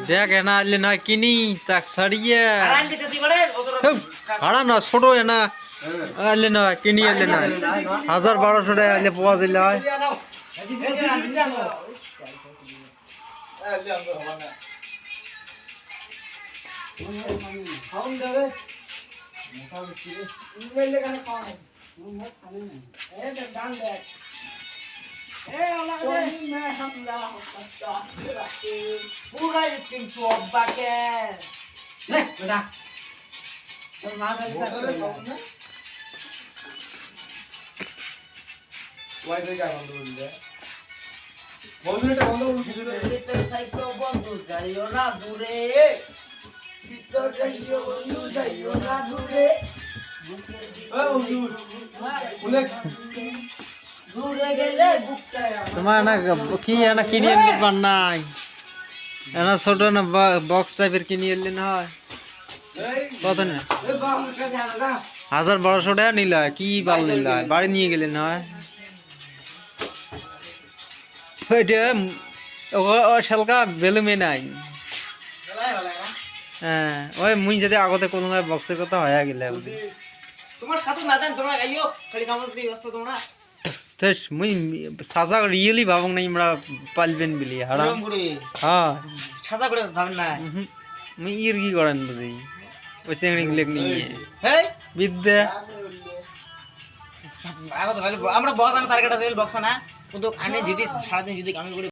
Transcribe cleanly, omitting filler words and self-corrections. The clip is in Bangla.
দেখ এনা আনলে না কিনি তাক ছাড়িয়ে হারা না ছোট এনা আনলে না কিনি আনলে না 1200 টাকা আনলে পাওয়া যাইলে হয় पूरा स्किन शॉप बाके ले बेटा तो मां का ना ওয়াই দে যা বন্ধ করে দে বন্ধ এটা বন্ধ করে দিতে तो साइको बंधु जाइयो ना दूरे ভিতর যাইও বন্ধু যাইও না দূরে ও বন্ধু বলে দূরে গেলে বুকটা তোমার না কি এনা কিনি আনতে পার নাই এনা ছোট না বক্স টাইপের কিনি আনলে না হয় কত না এ বাবু কা ধ্যান না 1200 টাকা নিল কি বাল নিল বাড়ি নিয়ে গেলে না হয় ওইটা ও শালকা বেলুমে নাই হ্যাঁ ওই মুই যদি আগতে কোনো বক্সের কথা হয়ে গেলে তোমার সাথে না জান তোমরা গাইও খালি কামড় দিয়ে ব্যস্ত তোমরা তো মুই সাজা রিয়েলি ভাবং নাই আমরা পালবেন বলি হারাম হ্যাঁ সাদা করে ভাবেন না মুই ইর কি করেন বুঝি ওই চেংড়ি লেগ নিয়ে হেই বিদ্যা আগত ভালো আমরা বক্স আনা টার্গেট আছে বক্স না কিন্তু আনে যদি সারাদিন যদি কাম করে